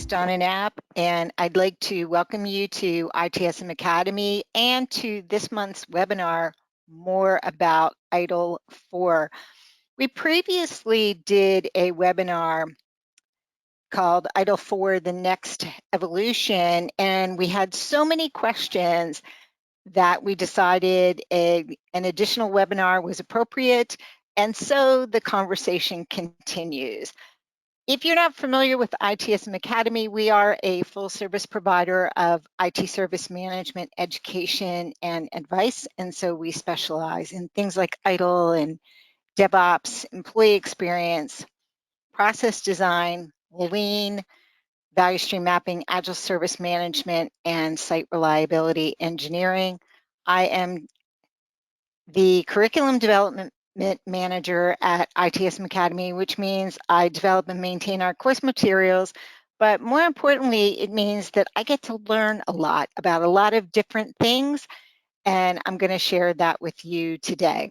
is Donna Knapp, and I'd like to welcome you to ITSM Academy and to this month's webinar, More About ITIL 4. We previously did a webinar called ITIL 4, The Next Evolution, and we had so many questions that we decided an additional webinar was appropriate, and so the conversation continues. If you're not familiar with ITSM Academy, we are a full service provider of IT service management, education, and advice. And so we specialize in things like ITIL and DevOps, employee experience, process design, lean, value stream mapping, agile service management, and site reliability engineering. I am the curriculum development manager at ITSM Academy, which means I develop and maintain our course materials. But more importantly, it means that I get to learn a lot about a lot of different things, and I'm going to share that with you today.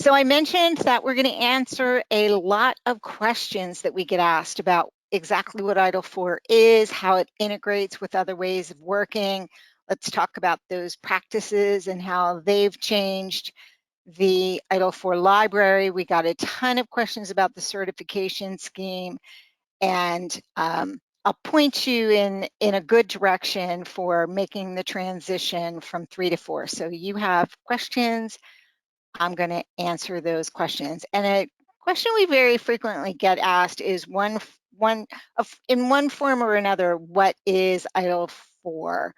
So I mentioned that we're going to answer a lot of questions that we get asked about exactly what ITIL 4 is, how it integrates with other ways of working. Let's talk about those practices and how they've changed the ITIL 4 library. We got a ton of questions about the certification scheme, and I'll point you in a good direction for making the transition from 3 to 4. So you have questions, I'm going to answer those questions. And a question we very frequently get asked is in one form or another, what is ITIL 4?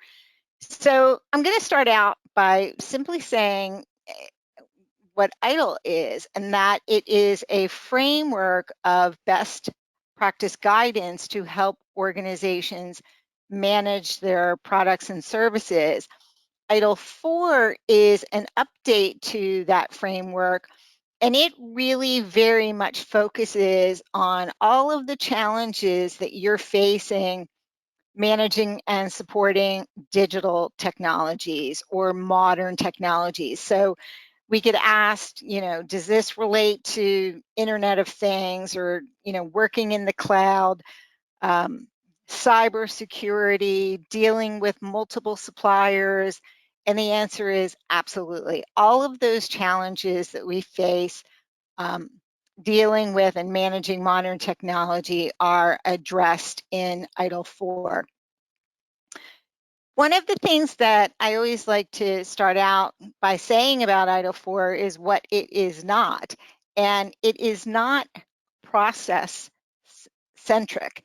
So I'm going to start out by simply saying what ITIL is, and that it is a framework of best practice guidance to help organizations manage their products and services. ITIL 4 is an update to that framework, and it really very much focuses on all of the challenges that you're facing managing and supporting digital technologies or modern technologies. So we get asked, does this relate to Internet of Things or, working in the cloud? Cybersecurity, dealing with multiple suppliers? And the answer is absolutely. All of those challenges that we face dealing with and managing modern technology are addressed in ITIL 4. One of the things that I always like to start out by saying about ITIL 4 is what it is not. And it is not process-centric.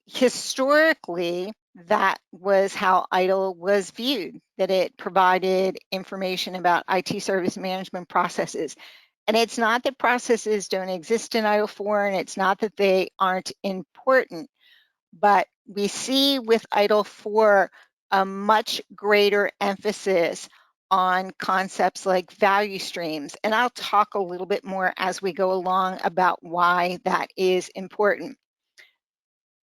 Historically, that was how ITIL was viewed, that it provided information about IT service management processes. And it's not that processes don't exist in ITIL 4, and it's not that they aren't important, but we see with ITIL 4 a much greater emphasis on concepts like value streams. And I'll talk a little bit more as we go along about why that is important.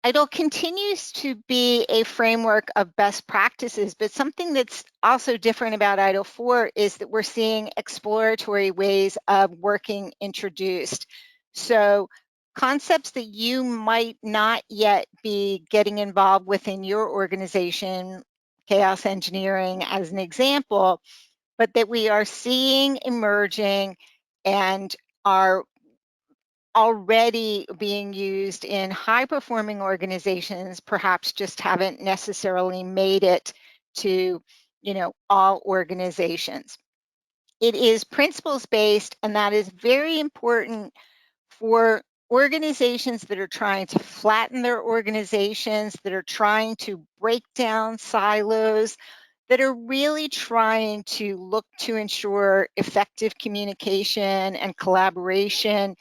ITIL continues to be a framework of best practices, but something that's also different about ITIL 4 is that we're seeing exploratory ways of working introduced. So concepts that you might not yet be getting involved with in your organization, chaos engineering as an example, but that we are seeing emerging and are already being used in high-performing organizations, perhaps just haven't necessarily made it to, all organizations. It is principles-based, and that is very important for organizations that are trying to flatten their organizations, that are trying to break down silos, that are really trying to look to ensure effective communication and collaboration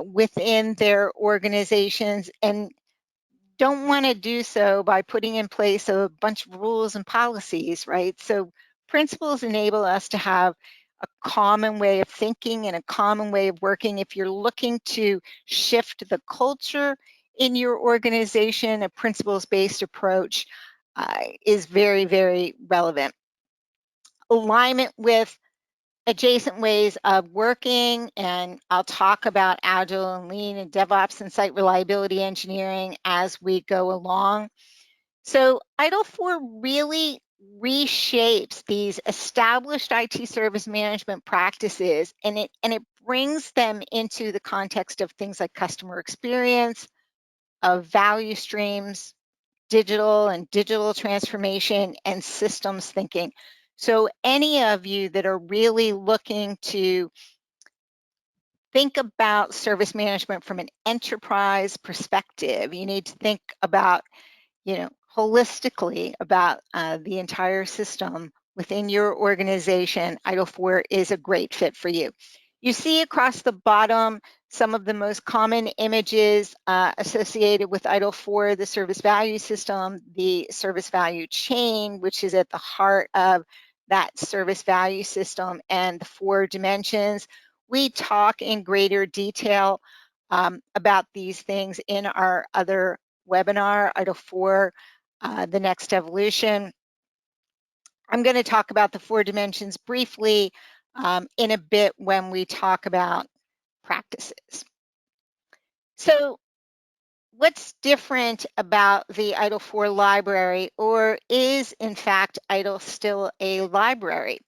within their organizations, and don't want to do so by putting in place a bunch of rules and policies, right? So principles enable us to have a common way of thinking and a common way of working. If you're looking to shift the culture in your organization, a principles-based approach is very, very relevant. Alignment with adjacent ways of working, and I'll talk about Agile and Lean and DevOps and site reliability engineering as we go along. So ITIL 4 really reshapes these established IT service management practices, and it brings them into the context of things like customer experience, of value streams, digital transformation, and systems thinking. So any of you that are really looking to think about service management from an enterprise perspective, you need to think about, holistically about the entire system within your organization. ITIL 4 is a great fit for you. You see across the bottom some of the most common images associated with ITIL 4, the service value system, the service value chain, which is at the heart of that service value system, and the 4 dimensions. We talk in greater detail about these things in our other webinar, ITIL 4, the next evolution. I'm going to talk about the 4 dimensions briefly in a bit when we talk about practices. So what's different about the ITIL 4 library, or is in fact ITIL still a library?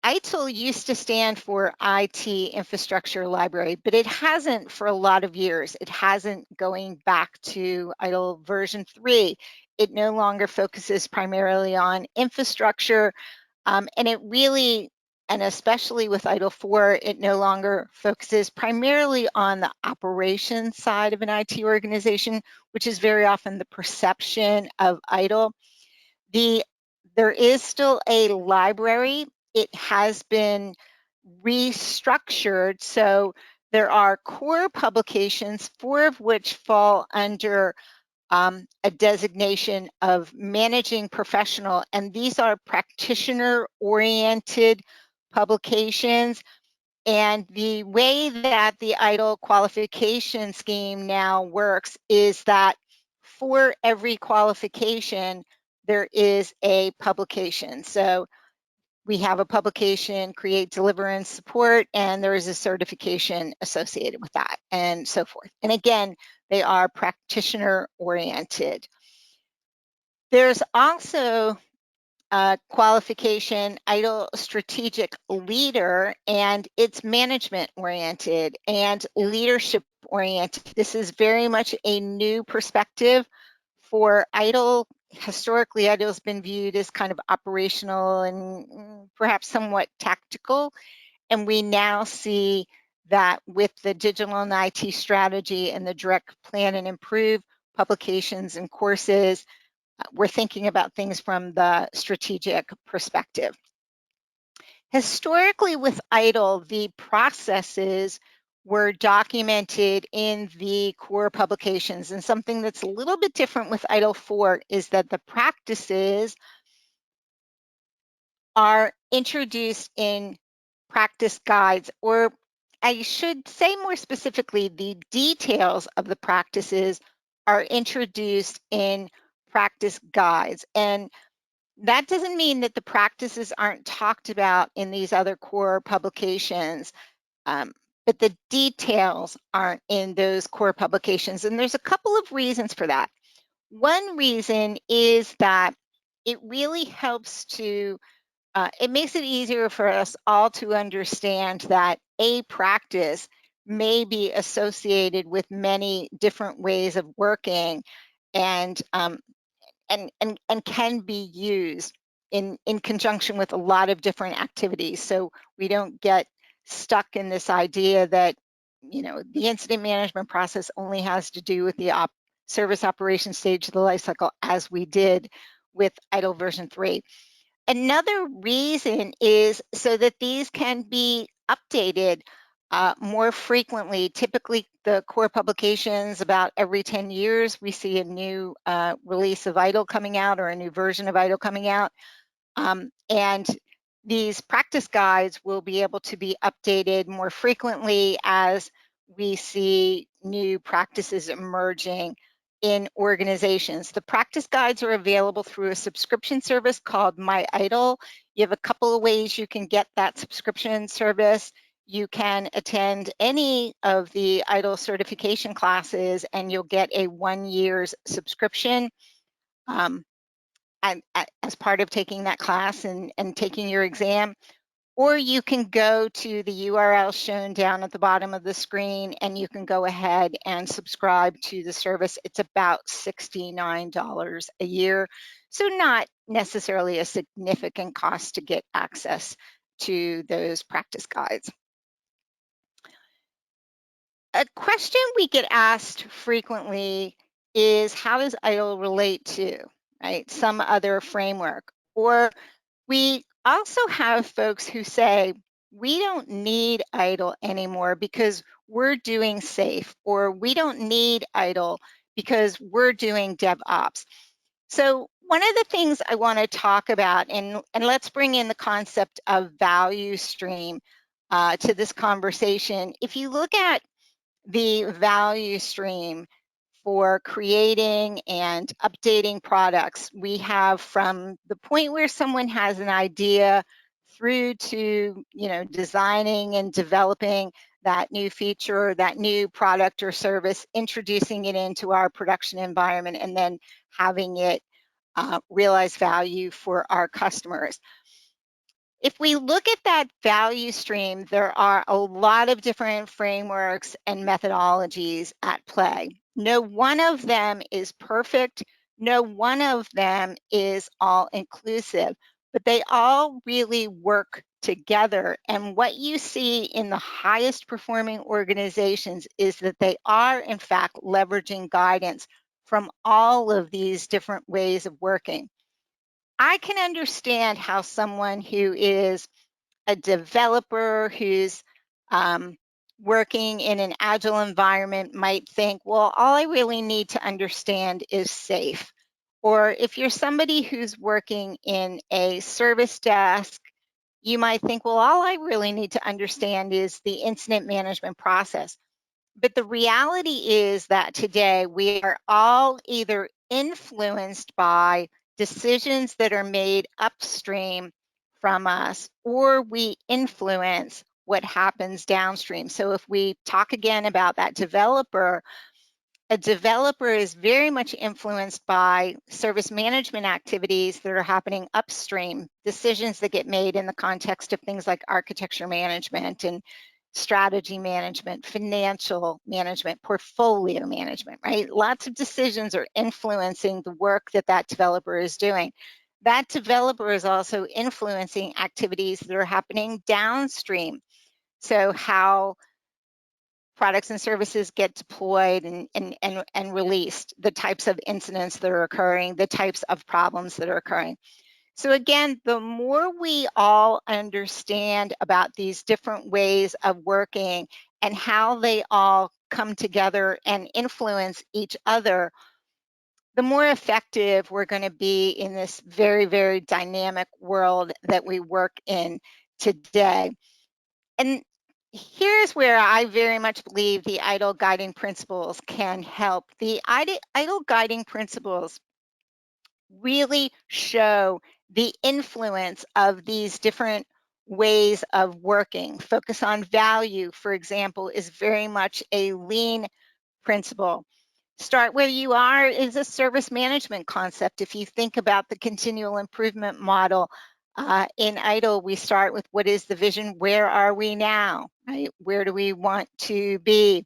ITIL used to stand for IT Infrastructure Library, but it hasn't for a lot of years. It hasn't, going back to ITIL version 3. It no longer focuses primarily on infrastructure, and it really, and especially with ITIL 4, it no longer focuses primarily on the operations side of an IT organization, which is very often the perception of ITIL. There is still a library. It has been restructured, so there are core publications, 4 of which fall under a designation of managing professional, and these are practitioner-oriented publications. And the way that the ITIL qualification scheme now works is that for every qualification, there is a publication. So we have a publication, create, deliver, and support, and there is a certification associated with that, and so forth. And again, they are practitioner oriented. There's also qualification, ITIL Strategic Leader, and it's management oriented and leadership oriented. This is very much a new perspective for ITIL. Historically, ITIL has been viewed as kind of operational and perhaps somewhat tactical, and we now see that with the digital and IT strategy and the direct plan and improve publications and courses, we're thinking about things from the strategic perspective. Historically with ITIL, the processes were documented in the core publications, and something that's a little bit different with ITIL 4 is that the practices are introduced in practice guides, or I should say more specifically, the details of the practices are introduced in practice guides. And that doesn't mean that the practices aren't talked about in these other core publications, but the details aren't in those core publications. And there's a couple of reasons for that. One reason is that it really helps to, it makes it easier for us all to understand that a practice may be associated with many different ways of working, and can be used in conjunction with a lot of different activities. So we don't get stuck in this idea that, the incident management process only has to do with the service operation stage of the life cycle, as we did with ITIL version 3. Another reason is so that these can be updated more frequently. Typically, the core publications, about every 10 years, we see a new release of ITIL coming out, or a new version of ITIL coming out. And these practice guides will be able to be updated more frequently as we see new practices emerging in organizations. The practice guides are available through a subscription service called My ITIL. You have a couple of ways you can get that subscription service. You can attend any of the ITIL certification classes and you'll get a 1 year's subscription as part of taking that class and taking your exam. Or you can go to the URL shown down at the bottom of the screen and you can go ahead and subscribe to the service. It's about $69 a year. So not necessarily a significant cost to get access to those practice guides. A question we get asked frequently is, how does ITIL relate to, right, some other framework? Or we also have folks who say, we don't need ITIL anymore because we're doing SAFE, or we don't need ITIL because we're doing DevOps. So one of the things I want to talk about, and let's bring in the concept of value stream to this conversation. If you look at the value stream for creating and updating products, we have from the point where someone has an idea through to, designing and developing that new feature, that new product or service, introducing it into our production environment, and then having it realize value for our customers. If we look at that value stream, there are a lot of different frameworks and methodologies at play. No one of them is perfect. No one of them is all inclusive, but they all really work together. And what you see in the highest performing organizations is that they are, in fact, leveraging guidance from all of these different ways of working. I can understand how someone who is a developer who's working in an agile environment might think, well, all I really need to understand is SAFE. Or if you're somebody who's working in a service desk, you might think, well, all I really need to understand is the incident management process. But the reality is that today we are all either influenced by decisions that are made upstream from us, or we influence what happens downstream. So if we talk again about that developer, a developer is very much influenced by service management activities that are happening upstream, decisions that get made in the context of things like architecture management and strategy management, financial management, portfolio management, right? Lots of decisions are influencing the work that that developer is doing. That developer is also influencing activities that are happening downstream. So how products and services get deployed and released, the types of incidents that are occurring, the types of problems that are occurring. So again, the more we all understand about these different ways of working and how they all come together and influence each other, the more effective we're going to be in this very, very dynamic world that we work in today. And here's where I very much believe the ITIL guiding principles can help. The ITIL guiding principles really show the influence of these different ways of working. Focus on value, for example, is very much a lean principle. Start where you are is a service management concept. If you think about the continual improvement model, in ITIL, we start with what is the vision? Where are we now? Right? Where do we want to be?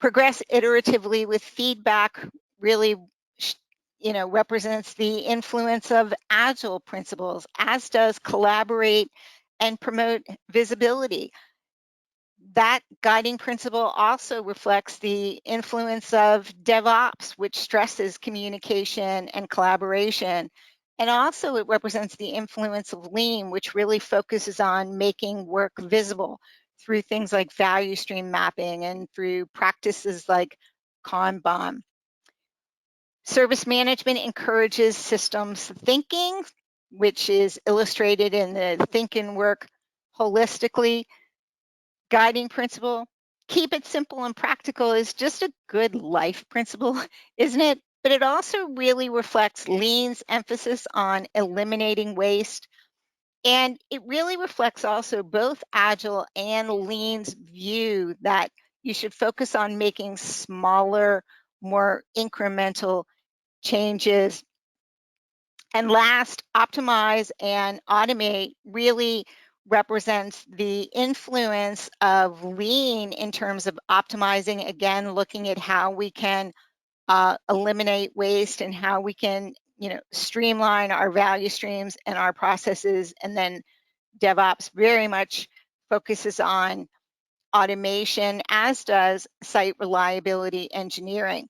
Progress iteratively with feedback really represents the influence of agile principles, as does collaborate and promote visibility. That guiding principle also reflects the influence of DevOps, which stresses communication and collaboration. And also it represents the influence of Lean, which really focuses on making work visible through things like value stream mapping and through practices like Kanban. Service management encourages systems thinking, which is illustrated in the Think and Work Holistically guiding principle. keep it simple and practical is just a good life principle, isn't it? But it also really reflects Lean's emphasis on eliminating waste. And it really reflects also both Agile and Lean's view that you should focus on making smaller, more incremental changes. And last, optimize and automate really represents the influence of Lean in terms of optimizing, again, looking at how we can eliminate waste and how we can, streamline our value streams and our processes. And then DevOps very much focuses on automation, as does site reliability engineering.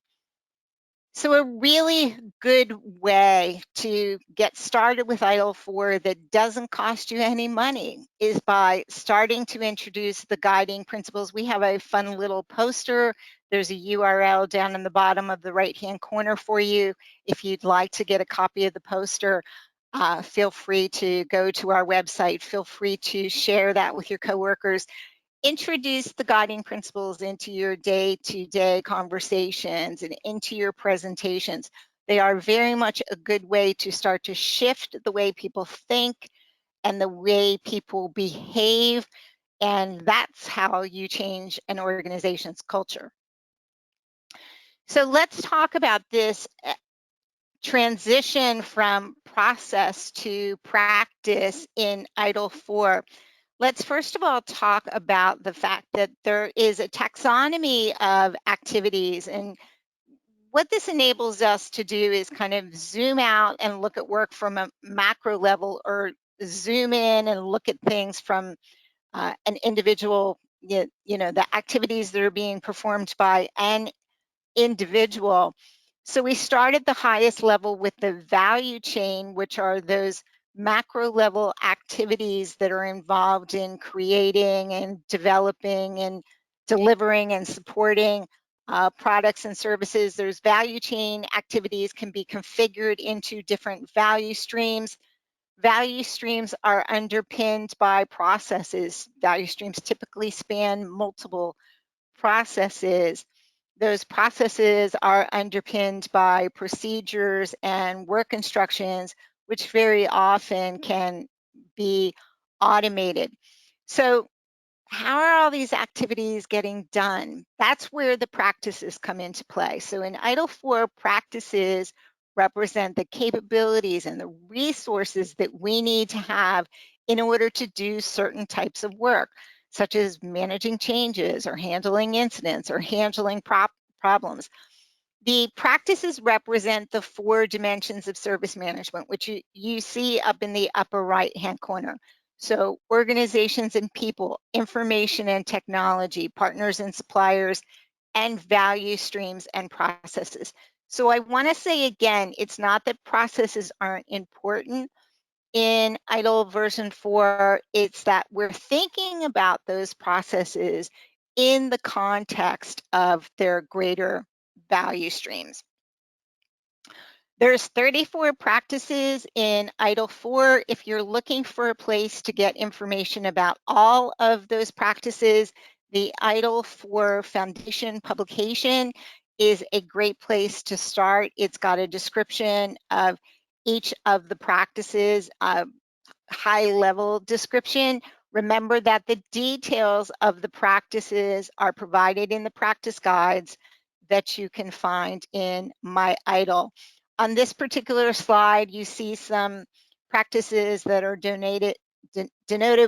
So a really good way to get started with ITIL 4 that doesn't cost you any money is by starting to introduce the guiding principles. We have a fun little poster. There's a URL down in the bottom of the right-hand corner for you. If you'd like to get a copy of the poster, feel free to go to our website. Feel free to share that with your coworkers. Introduce the guiding principles into your day-to-day conversations and into your presentations. They are very much a good way to start to shift the way people think and the way people behave, and that's how you change an organization's culture. So let's talk about this transition from process to practice in ITIL 4. Let's first of all talk about the fact that there is a taxonomy of activities, and what this enables us to do is kind of zoom out and look at work from a macro level, or zoom in and look at things from an individual, the activities that are being performed by an individual. So we start at the highest level with the value chain, which are those macro level activities that are involved in creating and developing and delivering and supporting products and services. There's value chain activities can be configured into different value streams. Value streams are underpinned by processes. Value streams typically span multiple processes. Those processes are underpinned by procedures and work instructions, which very often can be automated. So how are all these activities getting done? That's where the practices come into play. So in ITIL 4, practices represent the capabilities and the resources that we need to have in order to do certain types of work, such as managing changes or handling incidents or handling problems. The practices represent the 4 dimensions of service management, which you see up in the upper right-hand corner. So organizations and people, information and technology, partners and suppliers, and value streams and processes. So I want to say again, it's not that processes aren't important in ITIL version 4, it's that we're thinking about those processes in the context of their greater value streams. There's 34 practices in ITIL 4. If you're looking for a place to get information about all of those practices, the ITIL 4 Foundation publication is a great place to start. It's got a description of each of the practices, high-level description. Remember that the details of the practices are provided in the practice guides that you can find in My ITIL. On this particular slide, you see some practices that are denoted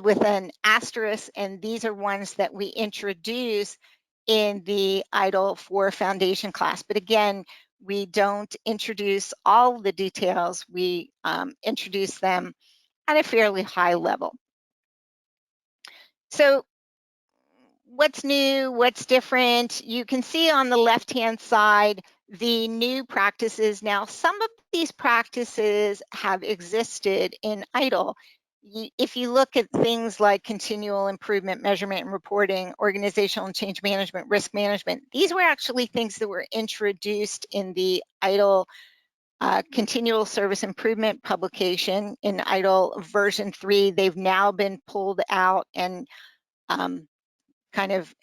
with an asterisk, and these are ones that we introduce in the ITIL 4 Foundation class. But again, we don't introduce all the details. We introduce them at a fairly high level. So what's new, what's different? You can see on the left-hand side the new practices. Now, some of these practices have existed in ITIL. If you look at things like continual improvement, measurement and reporting, organizational and change management, risk management, these were actually things that were introduced in the ITIL continual service improvement publication in ITIL version 3. They've now been pulled out and kind of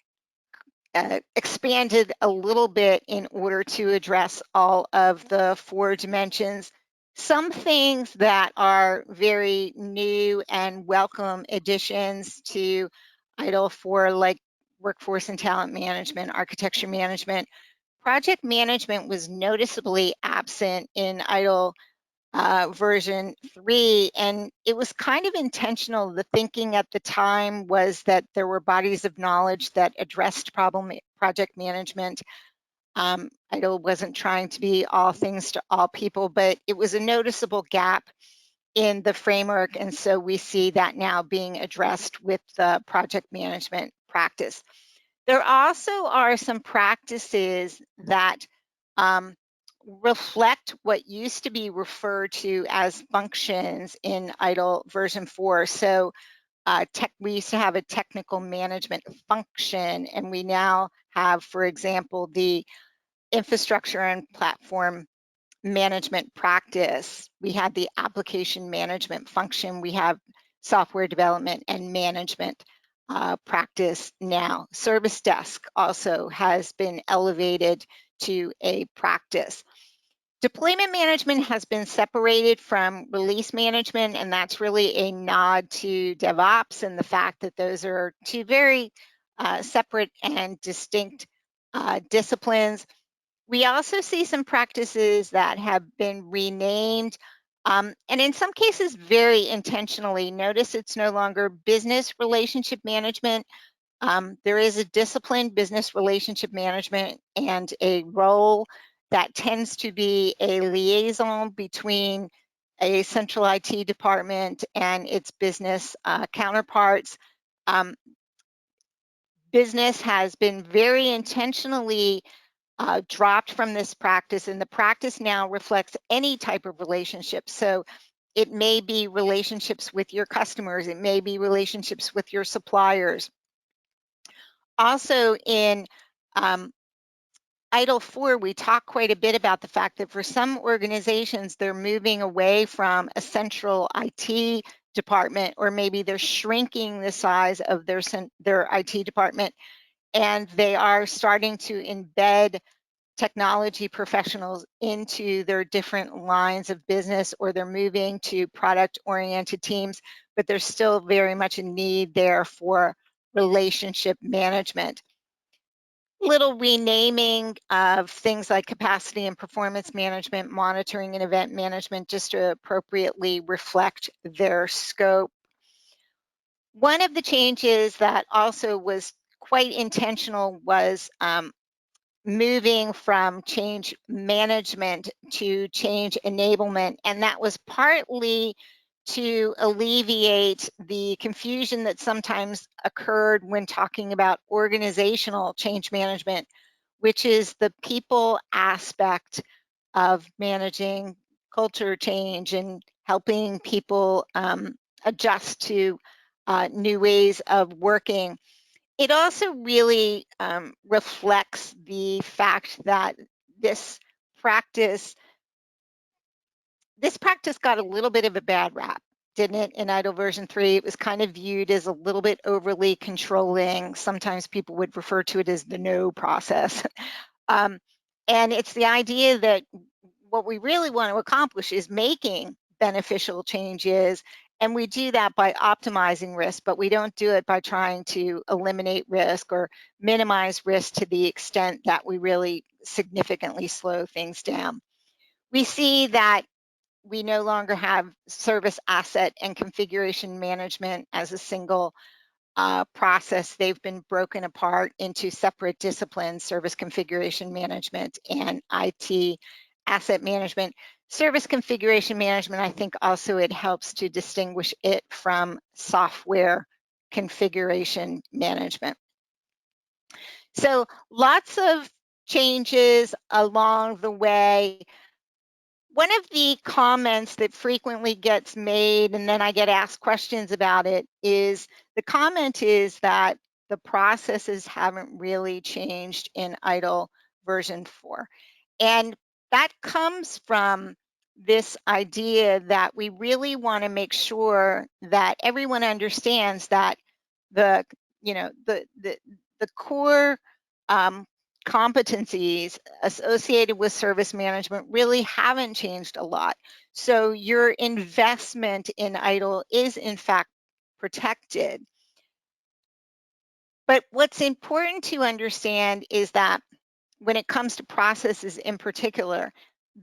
expanded a little bit in order to address all of the 4 dimensions. Some things that are very new and welcome additions to ITIL 4, like workforce and talent management, architecture management. Project management was noticeably absent in ITIL version 3, and it was kind of intentional. The thinking at the time was that there were bodies of knowledge that addressed project management. ITIL wasn't trying to be all things to all people, but it was a noticeable gap in the framework, and so we see that now being addressed with the project management practice. There also are some practices that um, reflect what used to be referred to as functions in ITIL version 4. So we used to have a technical management function, and we now have, for example, the infrastructure and platform management practice. We have the application management function. We have software development and management practice now. Service desk also has been elevated to a practice. Deployment management has been separated from release management, and that's really a nod to DevOps and the fact that those are two very separate and distinct disciplines. We also see some practices that have been renamed, and in some cases very intentionally. Notice it's no longer business relationship management. There is a discipline, business relationship management, and a role that tends to be a liaison between a central IT department and its business counterparts. Um, Business has been very intentionally dropped from this practice, and the practice now reflects any type of relationship. So it may be relationships with your customers, it may be relationships with your suppliers. Also in ITIL 4, we talk quite a bit about the fact that for some organizations, they're moving away from a central IT department, or maybe they're shrinking the size of their IT department, and they are starting to embed technology professionals into their different lines of business, or they're moving to product-oriented teams, but there's still very much a need there for relationship management. Little renaming of things like capacity and performance management, monitoring and event management, just to appropriately reflect their scope. One of the changes that also was quite intentional was moving from change management to change enablement. And that was partly to alleviate the confusion that sometimes occurred when talking about organizational change management, which is the people aspect of managing culture change and helping people adjust to new ways of working. It also really reflects the fact that this practice got a little bit of a bad rap, didn't it? In ITIL version 3, it was kind of viewed as a little bit overly controlling. Sometimes people would refer to it as the no process. And it's the idea that what we really want to accomplish is making beneficial changes, and we do that by optimizing risk, but we don't do it by trying to eliminate risk or minimize risk to the extent that we really significantly slow things down. We see that we no longer have service asset and configuration management as a single process. They've been broken apart into separate disciplines: service configuration management and IT asset management. Service configuration management, I think also it helps to distinguish it from software configuration management. So lots of changes along the way. One of the comments that frequently gets made, and then I get asked questions about it, is the comment is that the processes haven't really changed in ITIL version 4. And that comes from this idea that we really want to make sure that everyone understands that the, you know, the core competencies associated with service management really haven't changed a lot. So your investment in ITIL is in fact protected. But what's important to understand is that when it comes to processes in particular,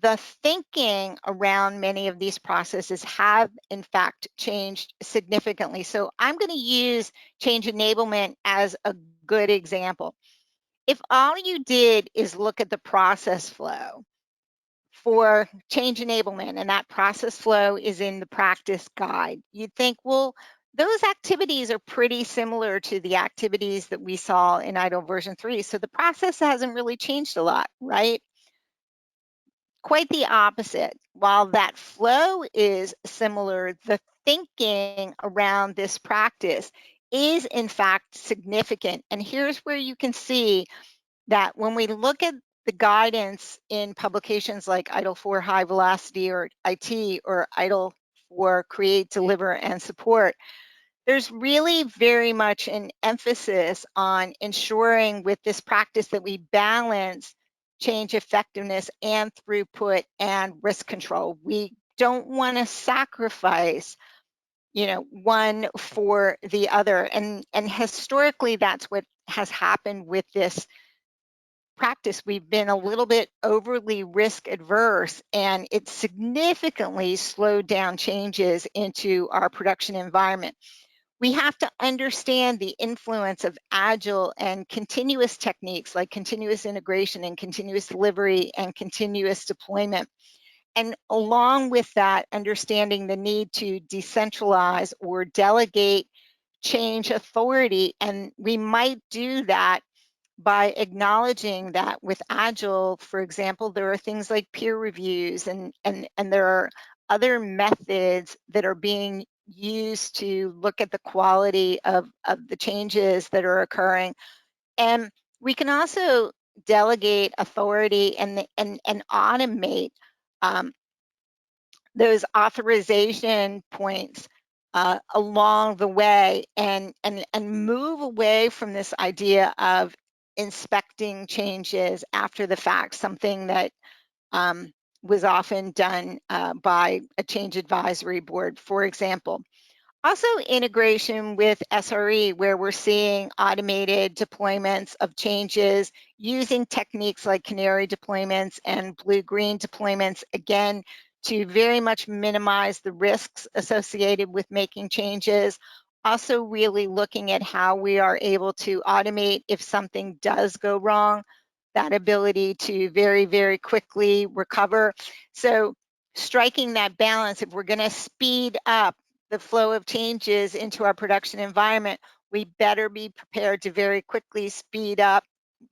the thinking around many of these processes have in fact changed significantly. So I'm going to use change enablement as a good example. If all you did is look at the process flow for change enablement, and that process flow is in the practice guide, you'd think, well, those activities are pretty similar to the activities that we saw in ITIL version 3. So the process hasn't really changed a lot, right? Quite the opposite. While that flow is similar, the thinking around this practice is in fact significant. And here's where you can see that when we look at the guidance in publications like ITIL 4 High Velocity or IT or ITIL 4 Create, Deliver, and Support, there's really very much an emphasis on ensuring with this practice that we balance change effectiveness and throughput and risk control. We don't want to sacrifice, one for the other. And historically, that's what has happened with this practice. We've been a little bit overly risk adverse, and it significantly slowed down changes into our production environment. We have to understand the influence of agile and continuous techniques like continuous integration and continuous delivery and continuous deployment. And along with that, understanding the need to decentralize or delegate change authority. And we might do that by acknowledging that with agile, for example, there are things like peer reviews and there are other methods that are being used to look at the quality of the changes that are occurring. And we can also delegate authority and automate um, those authorization points along the way and move away from this idea of inspecting changes after the fact, something that was often done by a change advisory board, for example. Also, integration with SRE, where we're seeing automated deployments of changes using techniques like canary deployments and blue-green deployments, again, to very much minimize the risks associated with making changes. Also, really looking at how we are able to automate if something does go wrong, that ability to very, very quickly recover. So, striking that balance, if we're going to speed up the flow of changes into our production environment, we better be prepared to very quickly speed up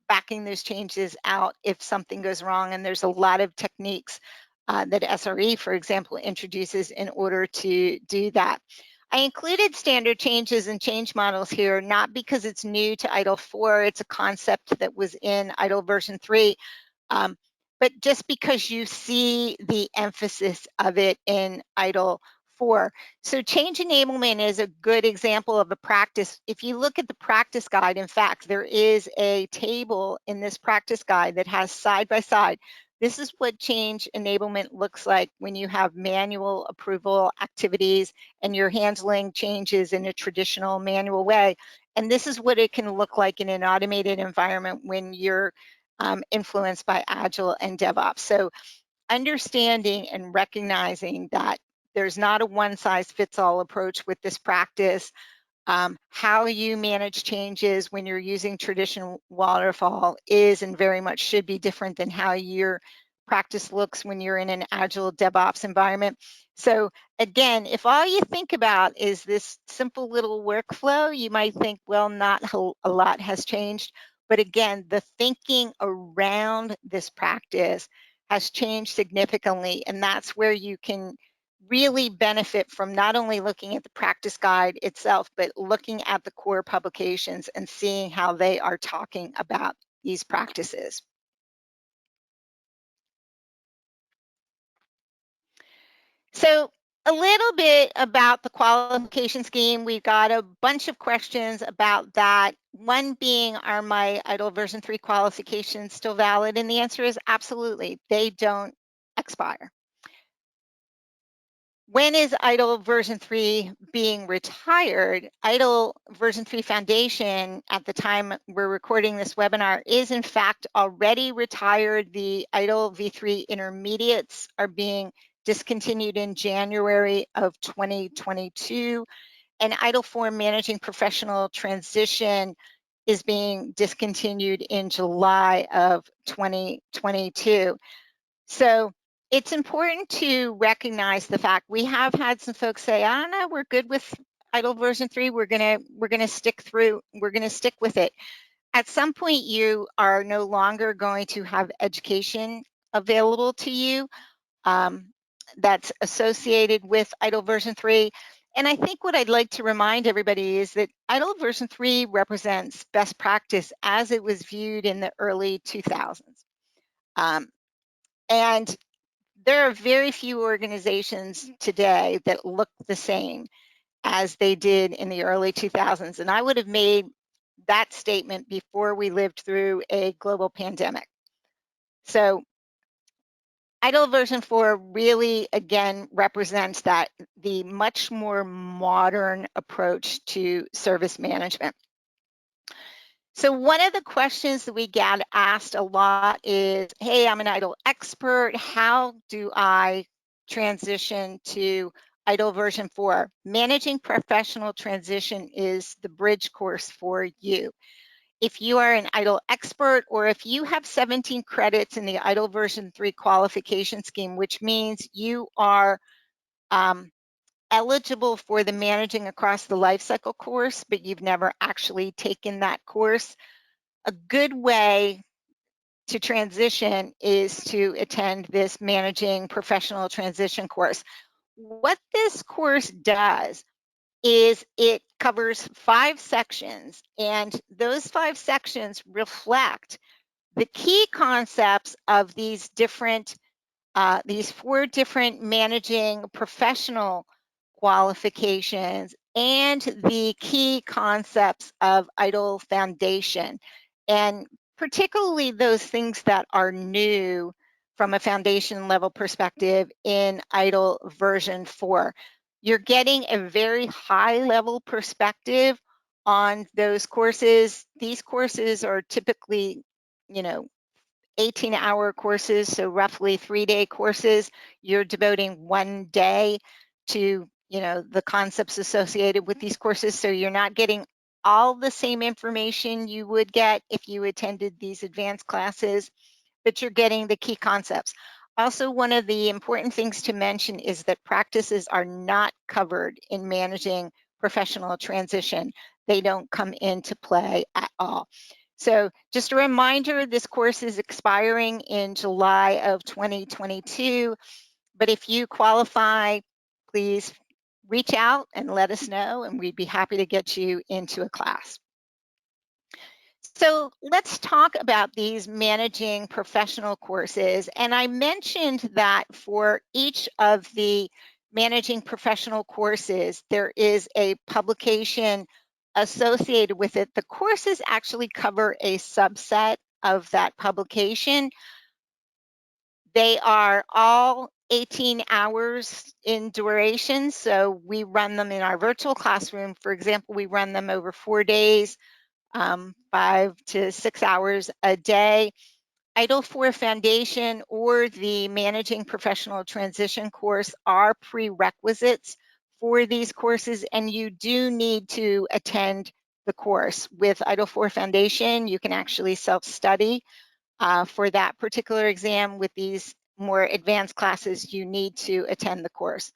backing those changes out if something goes wrong. And there's a lot of techniques that SRE, for example, introduces in order to do that. I included standard changes and change models here, not because it's new to ITIL 4, it's a concept that was in ITIL version 3, but just because you see the emphasis of it in ITIL 4. So change enablement is a good example of a practice. If you look at the practice guide, in fact, there is a table in this practice guide that has side by side. This is what change enablement looks like when you have manual approval activities and you're handling changes in a traditional manual way. And this is what it can look like in an automated environment when you're influenced by Agile and DevOps. So understanding and recognizing that there's not a one-size-fits-all approach with this practice. How you manage changes when you're using traditional waterfall is and very much should be different than how your practice looks when you're in an Agile DevOps environment. So again, if all you think about is this simple little workflow, you might think, well, not a lot has changed. But again, the thinking around this practice has changed significantly, and that's where you can really benefit from not only looking at the practice guide itself, but looking at the core publications and seeing how they are talking about these practices. So a little bit about the qualification scheme. We've got a bunch of questions about that. One being, are my ITIL version 3 qualifications still valid? And the answer is absolutely. They don't expire. When is ITIL version 3 being retired? ITIL version 3 Foundation, at the time we're recording this webinar, is in fact already retired. The ITIL V3 intermediates are being discontinued in January of 2022, and ITIL 4 Managing Professional Transition is being discontinued in July of 2022. So it's important to recognize the fact we have had some folks say, "I don't know, we're good with ITIL version 3. We're gonna stick with it." At some point, you are no longer going to have education available to you that's associated with ITIL version 3. And I think what I'd like to remind everybody is that ITIL version 3 represents best practice as it was viewed in the early 2000s. And there are very few organizations today that look the same as they did in the early 2000s. And I would have made that statement before we lived through a global pandemic. So ITIL version 4 really, again, represents that, the much more modern approach to service management. So one of the questions that we get asked a lot is, hey, I'm an ITIL expert. How do I transition to ITIL version 4? Managing Professional Transition is the bridge course for you. If you are an ITIL expert, or if you have 17 credits in the ITIL version 3 qualification scheme, which means you are eligible for the Managing Across the Lifecycle course, but you've never actually taken that course, a good way to transition is to attend this Managing Professional Transition course. What this course does is it covers 5 sections, and those 5 sections reflect the key concepts of these 4 different managing professional qualifications and the key concepts of ITIL Foundation, and particularly those things that are new from a foundation level perspective in ITIL version 4. You're getting a very high level perspective on those courses. These courses are typically, 18-hour courses, so roughly 3-day courses. You're devoting 1 day to, the concepts associated with these courses. So you're not getting all the same information you would get if you attended these advanced classes, but you're getting the key concepts. Also, one of the important things to mention is that practices are not covered in Managing Professional Transition. They don't come into play at all. So just a reminder, this course is expiring in July of 2022, but if you qualify, please reach out and let us know, and we'd be happy to get you into a class. So let's talk about these managing professional courses. And I mentioned that for each of the managing professional courses, there is a publication associated with it. The courses actually cover a subset of that publication. They are all 18 hours in duration. So we run them in our virtual classroom. For example, we run them over 4 days. 5 to 6 hours a day. ITIL 4 Foundation or the Managing Professional Transition course are prerequisites for these courses, and you do need to attend the course. With ITIL 4 Foundation, you can actually self-study for that particular exam. With these more advanced classes, you need to attend the course.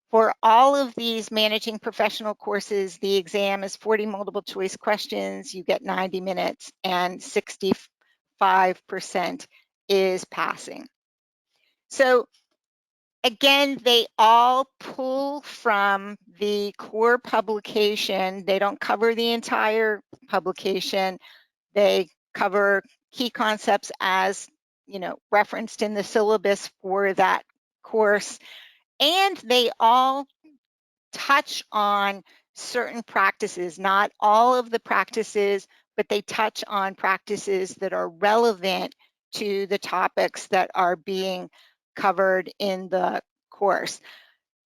For all of these managing professional courses, the exam is 40 multiple choice questions. You get 90 minutes and 65% is passing. So again, they all pull from the core publication. They don't cover the entire publication. They cover key concepts as, referenced in the syllabus for that course. and they all touch on certain practices, not all of the practices, but they touch on practices that are relevant to the topics that are being covered in the course.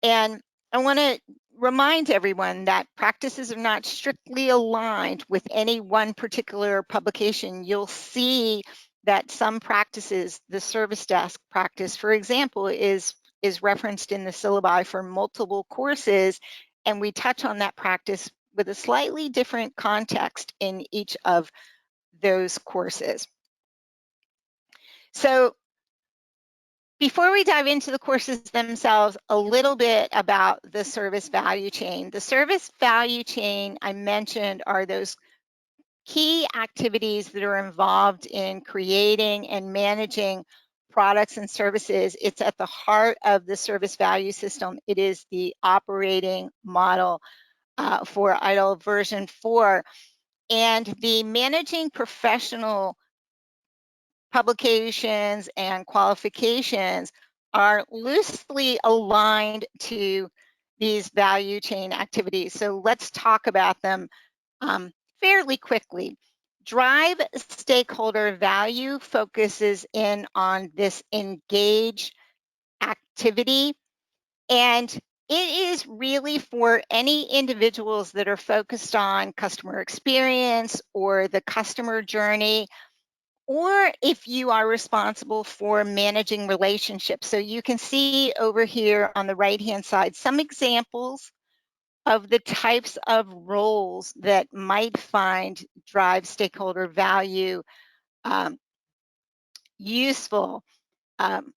And I want to remind everyone that practices are not strictly aligned with any one particular publication. You'll see that some practices, the service desk practice, for example, is referenced in the syllabi for multiple courses, and we touch on that practice with a slightly different context in each of those courses. So before we dive into the courses themselves, a little bit about the service value chain. The service value chain I mentioned are those key activities that are involved in creating and managing products and services. It's at the heart of the service value system. It is the operating model for ITIL version 4. And the managing professional publications and qualifications are loosely aligned to these value chain activities. So let's talk about them fairly quickly. Drive stakeholder value focuses in on this engage activity, and it is really for any individuals that are focused on customer experience or the customer journey, or if you are responsible for managing relationships. So you can see over here on the right-hand side some examples of the types of roles that might find drive stakeholder value um, useful. Um,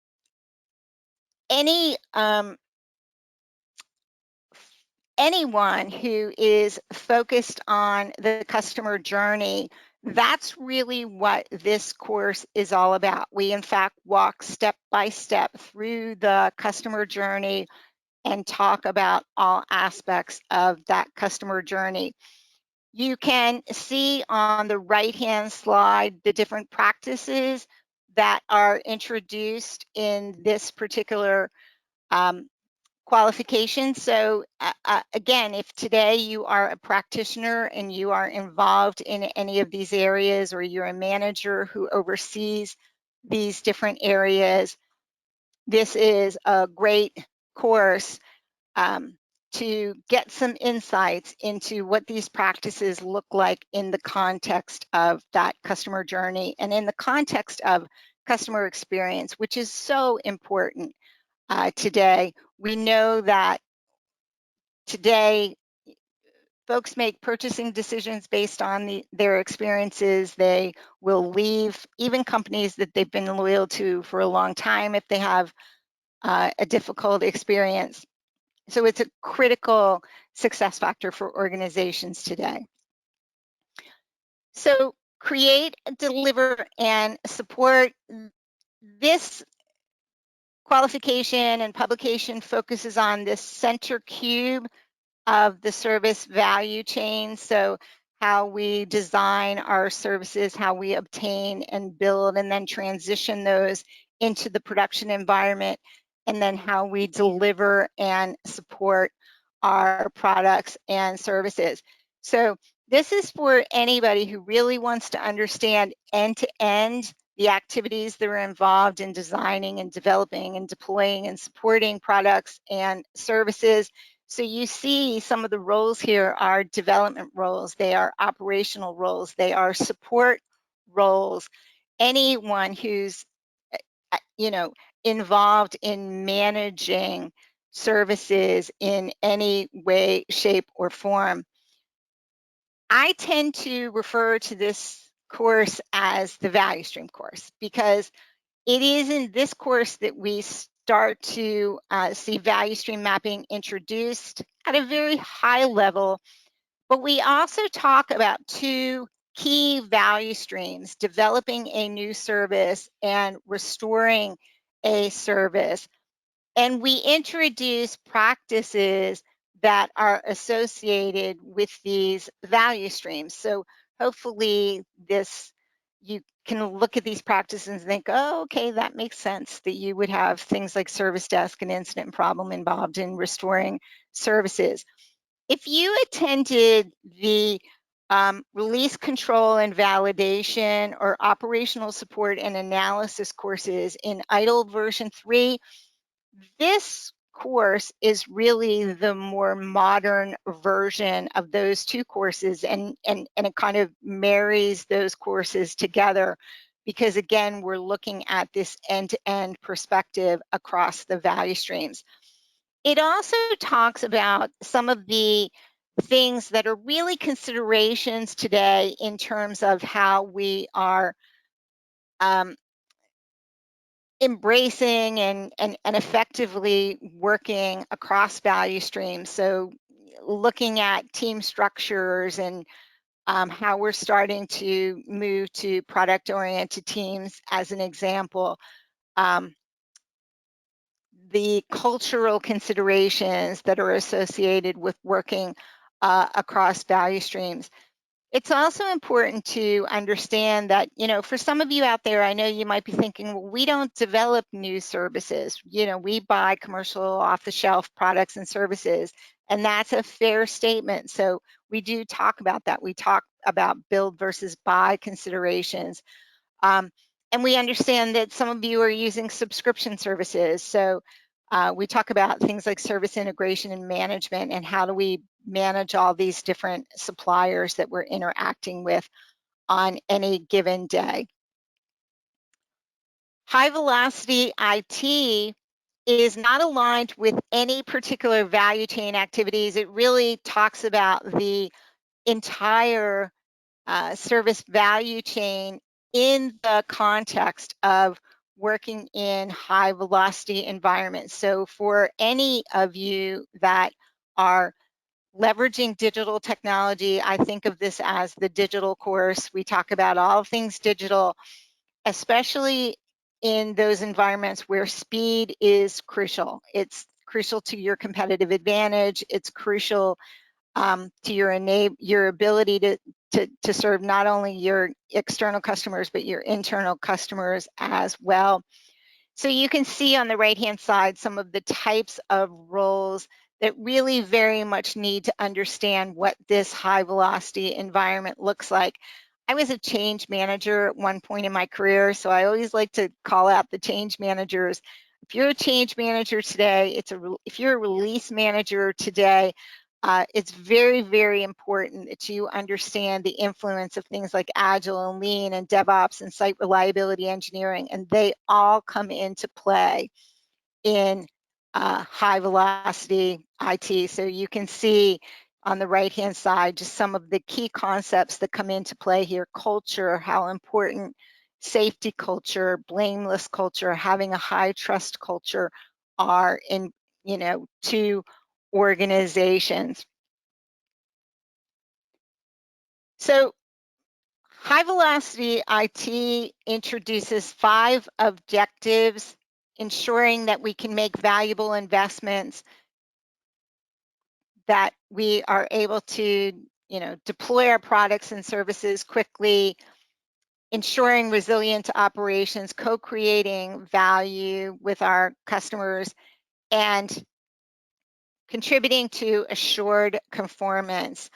any anyone who is focused on the customer journey, that's really what this course is all about. We, in fact, walk step by step through the customer journey and talk about all aspects of that customer journey. You can see on the right-hand slide the different practices that are introduced in this particular qualification. So again, if today you are a practitioner and you are involved in any of these areas, or you're a manager who oversees these different areas, this is a great course to get some insights into what these practices look like in the context of that customer journey and in the context of customer experience, which is so important today. We know that today folks make purchasing decisions based on their experiences. They will leave even companies that they've been loyal to for a long time if they have a difficult experience. So it's a critical success factor for organizations today. So create, deliver, and support. This qualification and publication focuses on this center cube of the service value chain. So how we design our services, how we obtain and build and then transition those into the production environment, and then how we deliver and support our products and services. So this is for anybody who really wants to understand end-to-end the activities that are involved in designing and developing and deploying and supporting products and services. So you see some of the roles here are development roles, they are operational roles, they are support roles. Anyone who's involved in managing services in any way, shape, or form. I tend to refer to this course as the value stream course, because it is in this course that we start to see value stream mapping introduced at a very high level, but we also talk about two key value streams: developing a new service and restoring a service. And we introduce practices that are associated with these value streams. So hopefully you can look at these practices and think, oh, okay, that makes sense that you would have things like service desk and incident and problem involved in restoring services. If you attended the release control and validation or operational support and analysis courses in ITIL version 3, this course is really the more modern version of those two courses, and it kind of marries those courses together because, again, we're looking at this end-to-end perspective across the value streams. It also talks about some of the things that are really considerations today in terms of how we are um, embracing and effectively working across value streams. So looking at team structures and how we're starting to move to product-oriented teams as an example. The cultural considerations that are associated with working across value streams. It's also important to understand that, for some of you out there, I know you might be thinking, well, we don't develop new services. We buy commercial off-the-shelf products and services, and that's a fair statement. So we do talk about that. We talk about build versus buy considerations. And we understand that some of you are using subscription services. So we talk about things like service integration and management, and how do we manage all these different suppliers that we're interacting with on any given day. High velocity IT is not aligned with any particular value chain activities. It really talks about the entire service value chain in the context of working in high velocity environments. So for any of you that are leveraging digital technology, I think of this as the digital course. We talk about all things digital, especially in those environments where speed is crucial. It's crucial to your competitive advantage. It's crucial to your ability to serve not only your external customers, but your internal customers as well. So you can see on the right-hand side some of the types of roles that really very much need to understand what this high velocity environment looks like. I was a change manager at one point in my career, so I always like to call out the change managers. If you're a change manager today, if you're a release manager today, it's very, very important that you understand the influence of things like Agile and Lean and DevOps and site reliability engineering, and they all come into play in high velocity IT. So you can see on the right-hand side just some of the key concepts that come into play here. Culture, how important safety culture, blameless culture, having a high trust culture are in, to organizations. So high velocity IT introduces 5 objectives, ensuring that we can make valuable investments, that we are able to, deploy our products and services quickly, ensuring resilient operations, co-creating value with our customers, and contributing to assured conformance,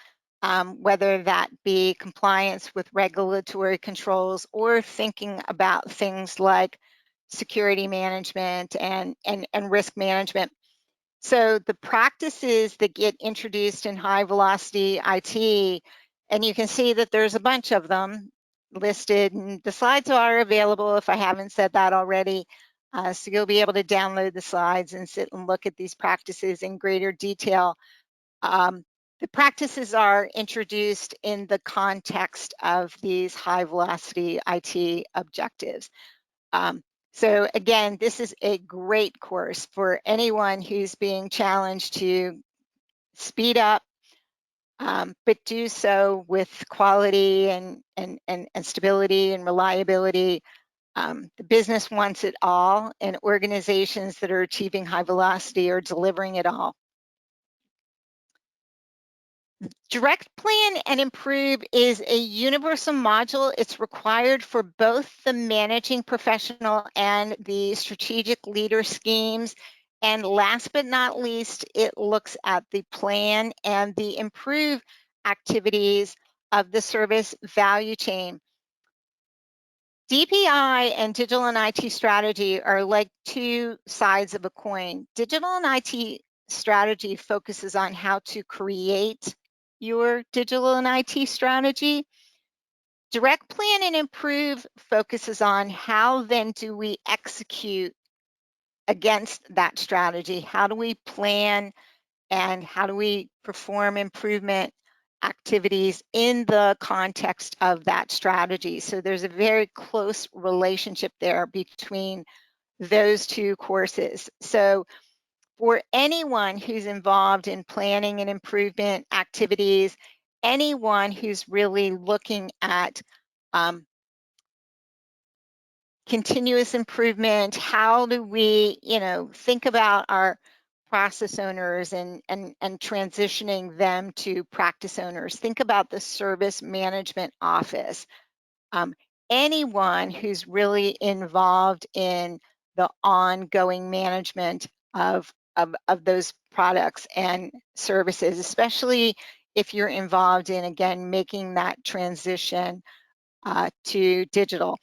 whether that be compliance with regulatory controls or thinking about things like security management and risk management. So the practices that get introduced in high velocity IT, and you can see that there's a bunch of them listed, and the slides are available if I haven't said that already. So you'll be able to download the slides and sit and look at these practices in greater detail. The practices are introduced in the context of these high velocity IT objectives. So again, this is a great course for anyone who's being challenged to speed up, but do so with quality and stability and reliability. The business wants it all, and organizations that are achieving high velocity are delivering it all. Direct Plan and Improve is a universal module. It's required for both the managing professional and the strategic leader schemes. And last but not least, it looks at the plan and the improve activities of the service value chain. DPI and digital and IT strategy are like two sides of a coin. Digital and IT strategy focuses on how to create your digital and IT strategy. Direct Plan and Improve focuses on how then do we execute against that strategy? How do we plan and how do we perform improvement activities in the context of that strategy? So there's a very close relationship there between those two courses. So for anyone who's involved in planning and improvement activities, anyone who's really looking at um, continuous improvement, how do we, think about our process owners and transitioning them to practice owners. Think about the service management office. Um, Anyone who's really involved in the ongoing management of those products and services, especially if you're involved in, again, making that transition to digital.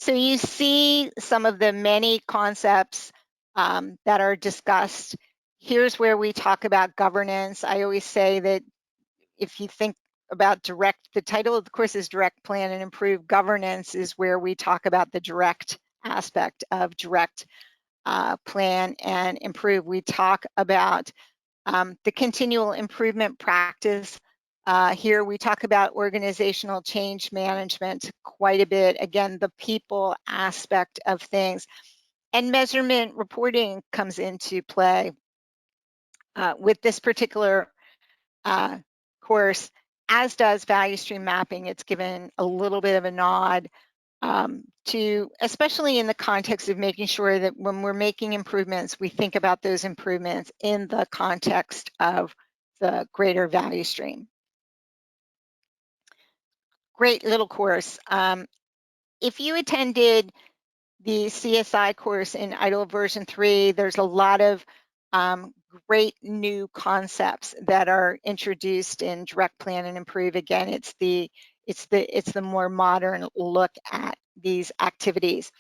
So you see some of the many concepts that are discussed. Here's where we talk about governance. I always say that if you think about the title of the course is Direct Plan and Improve. Governance is where we talk about the direct aspect of direct plan and improve. We talk about the continual improvement practice. Here we talk about organizational change management quite a bit. Again, the people aspect of things. And measurement reporting comes into play with this particular course, as does value stream mapping. It's given a little bit of a nod to, especially in the context of making sure that when we're making improvements, we think about those improvements in the context of the greater value stream. Great little course. If you attended the CSI course in ITIL version 3, there's a lot of great new concepts that are introduced in Direct Plan and Improve. Again, it's the more modern look at these activities.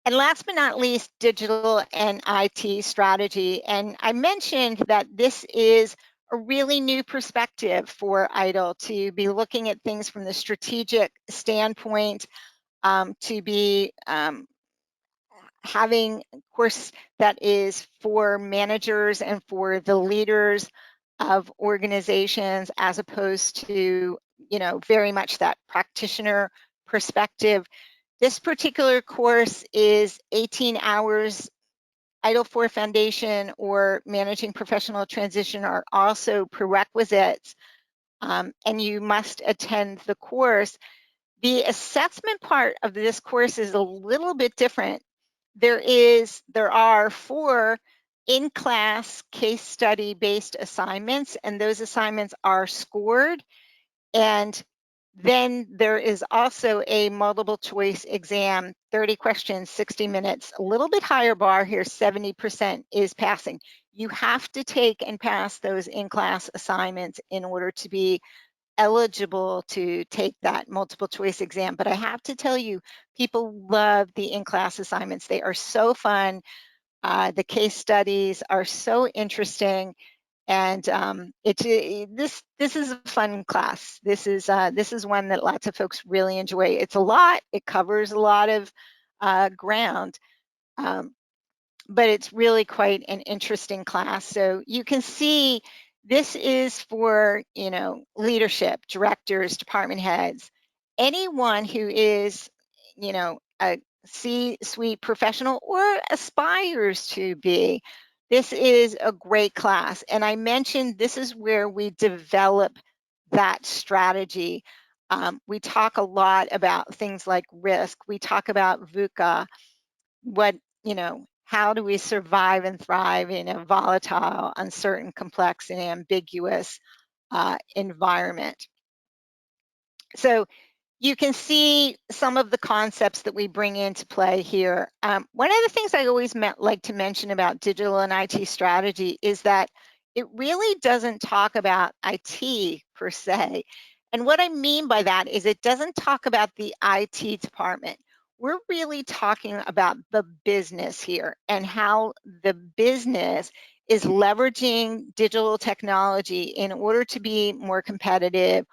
And last but not least, digital and IT strategy. And I mentioned that this is a really new perspective for ITIL to be looking at things from the strategic standpoint, to be having a course that is for managers and for the leaders of organizations, as opposed to, very much that practitioner perspective. This particular course is 18 hours. ITIL 4 Foundation or Managing Professional Transition are also prerequisites, and you must attend the course. The assessment part of this course is a little bit different. There are 4 in-class case study based assignments, and those assignments are scored. And then there is also a multiple choice exam, 30 questions, 60 minutes, a little bit higher bar here, 70% is passing. You have to take and pass those in-class assignments in order to be eligible to take that multiple choice exam. But I have to tell you, people love the in-class assignments. They are so fun. The case studies are so interesting. And this is a fun class. This is one that lots of folks really enjoy. It's a lot. It covers a lot of ground, but it's really quite an interesting class. So you can see this is for, leadership, directors, department heads, anyone who is, a C-suite professional or aspires to be. This is a great class. And I mentioned this is where we develop that strategy. We talk a lot about things like risk. We talk about VUCA, how do we survive and thrive in a volatile, uncertain, complex, and ambiguous environment. So you can see some of the concepts that we bring into play here. One of the things I always like to mention about digital and IT strategy is that it really doesn't talk about IT per se. And what I mean by that is it doesn't talk about the IT department. We're really talking about the business here and how the business is leveraging digital technology in order to be more competitive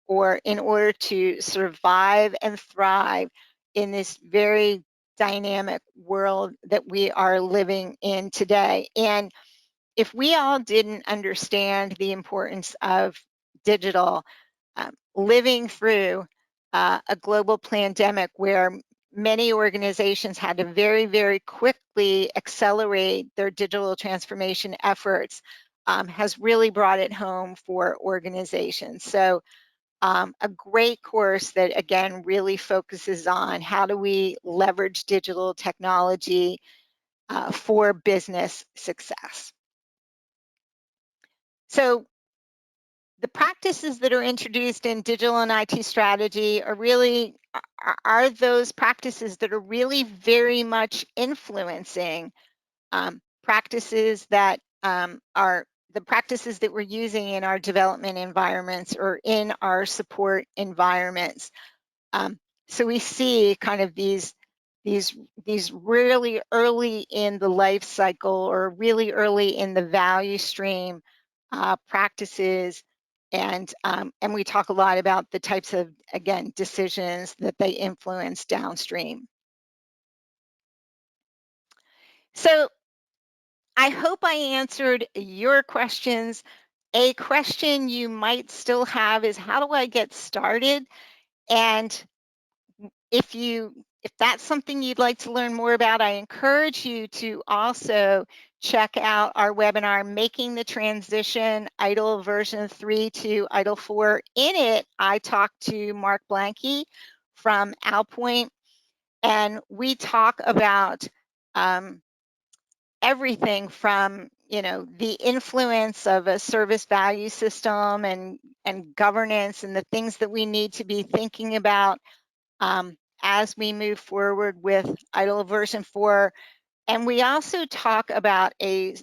or in order to survive and thrive in this very dynamic world that we are living in today. And if we all didn't understand the importance of digital, living through a global pandemic where many organizations had to very, very quickly accelerate their digital transformation efforts, has really brought it home for organizations. So a great course that, again, really focuses on how do we leverage digital technology for business success. So the practices that are introduced in digital and IT strategy are really are those practices that are really very much influencing practices that are the practices that we're using in our development environments or in our support environments. Um, so we see kind of these really early in the life cycle or really early in the value stream practices, and we talk a lot about the types of, again, decisions that they influence downstream. So I hope I answered your questions. A question you might still have is, how do I get started? And if that's something you'd like to learn more about, I encourage you to also check out our webinar, Making the Transition, ITIL version 3 to ITIL 4. In it, I talked to Mark Blanke from Alpoint, and we talk about everything from, the influence of a service value system and governance and the things that we need to be thinking about as we move forward with ITIL version 4. And we also talk about a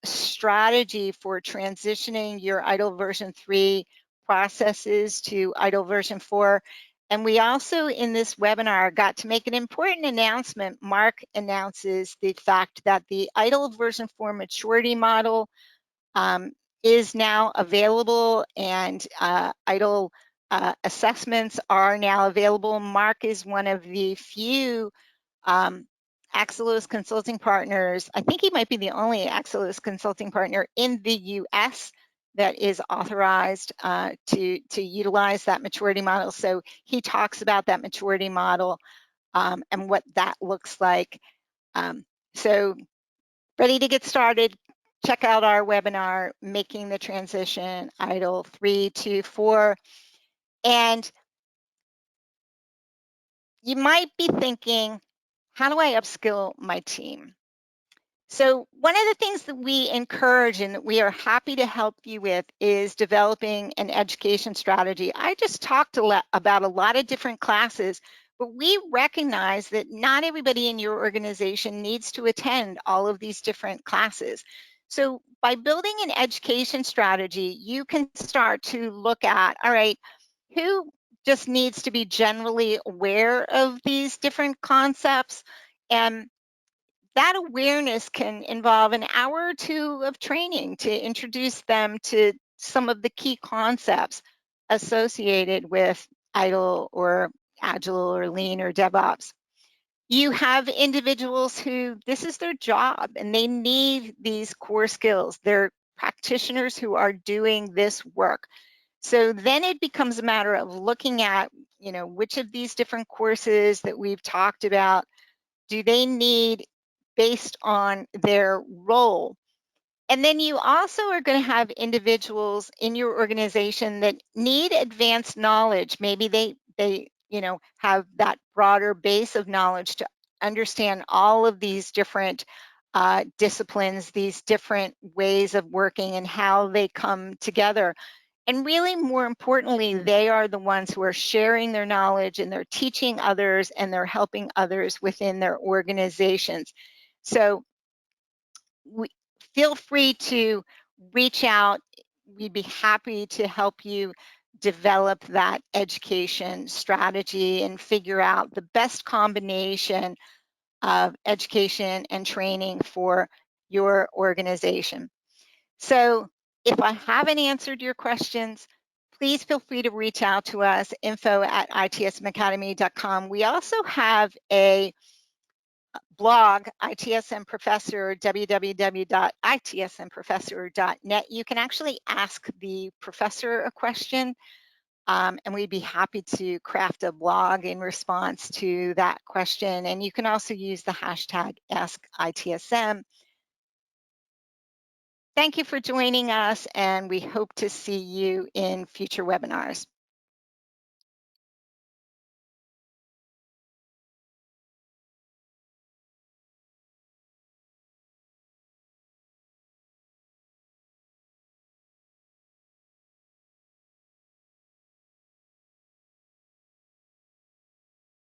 strategy for transitioning your ITIL version 3 processes to ITIL version 4. And we also, in this webinar, got to make an important announcement. Mark announces the fact that the ITIL version 4 maturity model is now available, and ITIL assessments are now available. Mark is one of the few Axelos consulting partners. I think he might be the only Axelos consulting partner in the US that is authorized to utilize that maturity model. So he talks about that maturity model and what that looks like. So ready to get started, check out our webinar, Making the Transition, ITIL 3 to 4. And you might be thinking, how do I upskill my team? So one of the things that we encourage and that we are happy to help you with is developing an education strategy. I just talked about a lot of different classes, but we recognize that not everybody in your organization needs to attend all of these different classes. So by building an education strategy, you can start to look at, all right, who just needs to be generally aware of these different concepts, and that awareness can involve an hour or two of training to introduce them to some of the key concepts associated with ITIL or Agile or Lean or DevOps. You have individuals who this is their job and they need these core skills. They're practitioners who are doing this work. So then it becomes a matter of looking at, which of these different courses that we've talked about do they need based on their role. And then you also are going to have individuals in your organization that need advanced knowledge. Maybe they have that broader base of knowledge to understand all of these different disciplines, these different ways of working and how they come together. And really, more importantly, they are the ones who are sharing their knowledge and they're teaching others and they're helping others within their organizations. So feel free to reach out. We'd be happy to help you develop that education strategy and figure out the best combination of education and training for your organization. So if I haven't answered your questions, please feel free to reach out to us, info@itsmacademy.com. We also have a blog, ITSM Professor, www.itsmprofessor.net. You can actually ask the professor a question, and we'd be happy to craft a blog in response to that question. And you can also use the hashtag AskITSM. Thank you for joining us, and we hope to see you in future webinars.